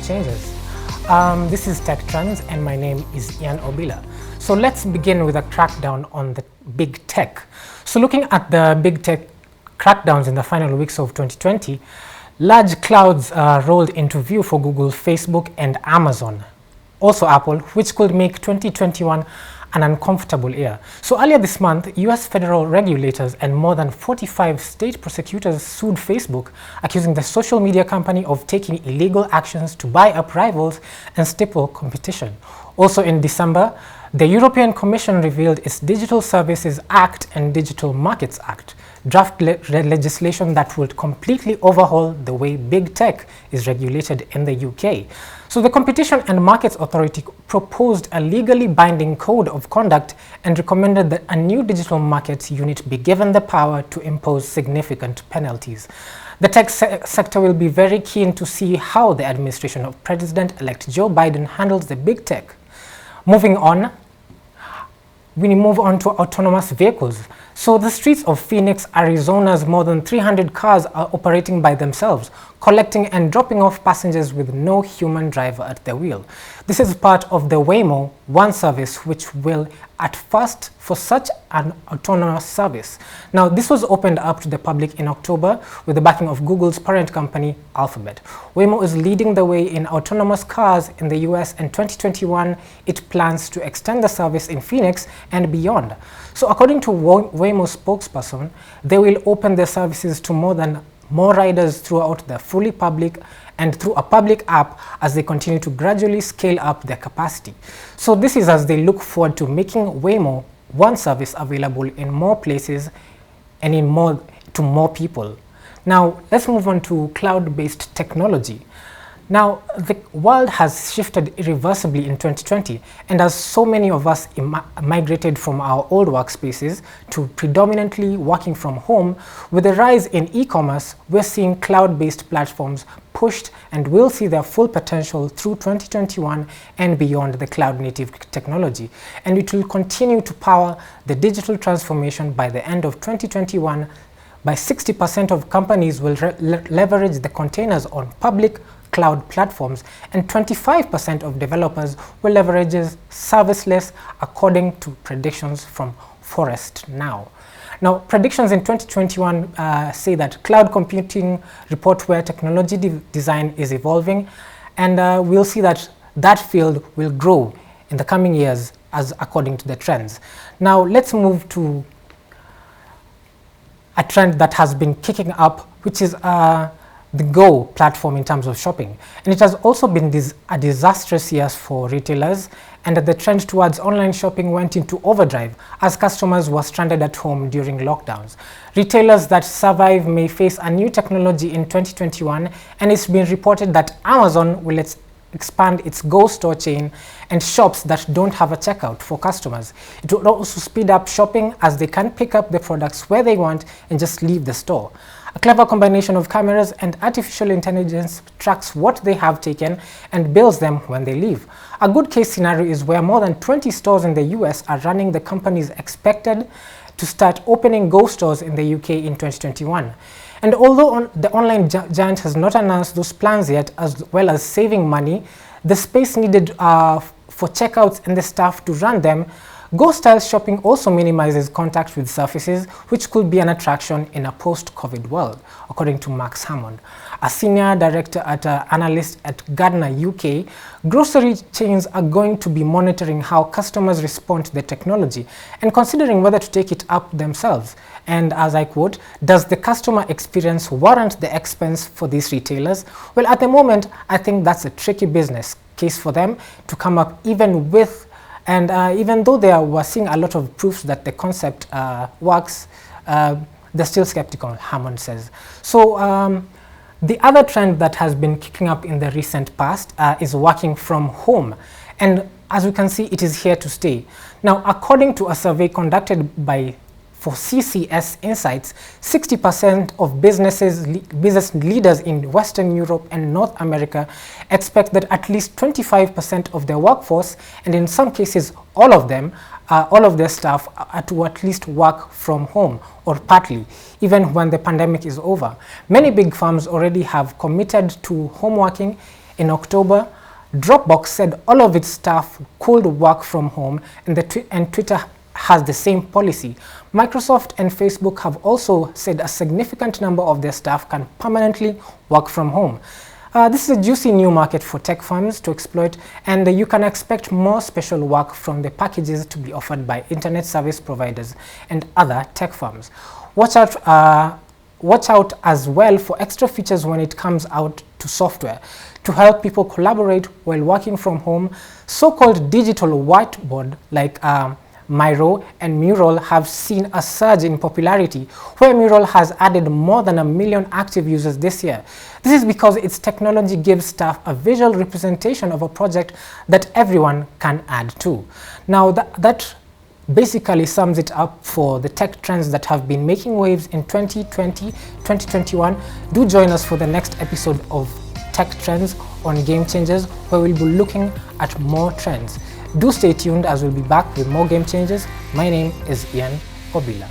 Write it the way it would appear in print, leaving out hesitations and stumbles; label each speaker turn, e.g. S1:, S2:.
S1: changes. This is Tech Trends and my name is Ian Obila. So let's begin with a crackdown on the big tech. So looking at the big tech crackdowns in the final weeks of 2020, large clouds rolled into view for Google, Facebook and Amazon. Also Apple, which could make 2021 an uncomfortable year. So earlier this month, US federal regulators and more than 45 state prosecutors sued Facebook, accusing the social media company of taking illegal actions to buy up rivals and stifle competition. Also in December, the European Commission revealed its Digital Services Act and Digital Markets Act, draft legislation that would completely overhaul the way big tech is regulated in the UK. So the Competition and Markets Authority proposed a legally binding code of conduct and recommended that a new digital markets unit be given the power to impose significant penalties. The tech sector will be very keen to see how the administration of President-elect Joe Biden handles the big tech. Moving on, we move on to autonomous vehicles. So the streets of Phoenix, Arizona's more than 300 cars are operating by themselves, collecting and dropping off passengers with no human driver at the wheel. This is part of the Waymo One service, which will at first for such an autonomous service. Now this was opened up to the public in October with the backing of Google's parent company Alphabet. Waymo is leading the way in autonomous cars in the US, and 2021 it plans to extend the service in Phoenix and beyond. So according to Waymo spokesperson, they will open their services to more riders throughout the fully public and through a public app as they continue to gradually scale up their capacity. So this is as they look forward to making Waymo One service available in more places and to more people. Now let's move on to cloud-based technology. Now, the world has shifted irreversibly in 2020, and as so many of us migrated from our old workspaces to predominantly working from home, with the rise in e-commerce, we're seeing cloud-based platforms pushed and will see their full potential through 2021 and beyond the cloud-native technology. And it will continue to power the digital transformation by the end of 2021. By 60% of companies will leverage the containers on public cloud platforms, and 25% of developers will leverage serviceless, according to predictions from Forest Now. Now, predictions in 2021 say that cloud computing report where technology design is evolving, and we'll see that that field will grow in the coming years as according to the trends. Now, let's move to a trend that has been kicking up, which is the Go platform in terms of shopping. And it has also been a disastrous year for retailers, and the trend towards online shopping went into overdrive as customers were stranded at home during lockdowns. Retailers that survive may face a new technology in 2021, and it's been reported that Amazon will expand its Go store chain and shops that don't have a checkout for customers. It will also speed up shopping as they can pick up the products where they want and just leave the store. A clever combination of cameras and artificial intelligence tracks what they have taken and bills them when they leave. A good case scenario is where more than 20 stores in the US are running. The company is expected to start opening Go stores in the UK in 2021. And although the online giant has not announced those plans yet, as well as saving money, the space needed for checkouts and the staff to run them, Go-style shopping also minimizes contact with surfaces, which could be an attraction in a post-COVID world, according to Max Hammond, a senior director analyst at Gardner UK. Grocery chains are going to be monitoring how customers respond to the technology and considering whether to take it up themselves. And as I quote, does the customer experience warrant the expense for these retailers? Well, at the moment, I think that's a tricky business case for them to come up even with. And even though we're seeing a lot of proofs that the concept works, they're still skeptical, Hammond says. So the other trend that has been kicking up in the recent past is working from home. And as we can see, it is here to stay. Now, according to a survey conducted for CCS Insights, 60% of business leaders in Western Europe and North America expect that at least 25% of their workforce, and in some cases all of their staff, are to at least work from home or partly, even when the pandemic is over. Many big firms already have committed to home working, In October, Dropbox said all of its staff could work from home, and Twitter has the same policy. Microsoft and Facebook have also said a significant number of their staff can permanently work from home. This is a juicy new market for tech firms to exploit, and you can expect more special work from the packages to be offered by internet service providers and other tech firms. Watch out as well for extra features when it comes out to software to help people collaborate while working from home. So-called digital whiteboard like Miro and Mural have seen a surge in popularity, where Mural has added more than 1 million active users this year. This is because its technology gives staff a visual representation of a project that everyone can add to. Now that basically sums it up for the tech trends that have been making waves in 2020, 2021. Do join us for the next episode of Tech Trends on Game Changers, where we'll be looking at more trends. Do stay tuned as we'll be back with more game changers. My name is Ian Obila.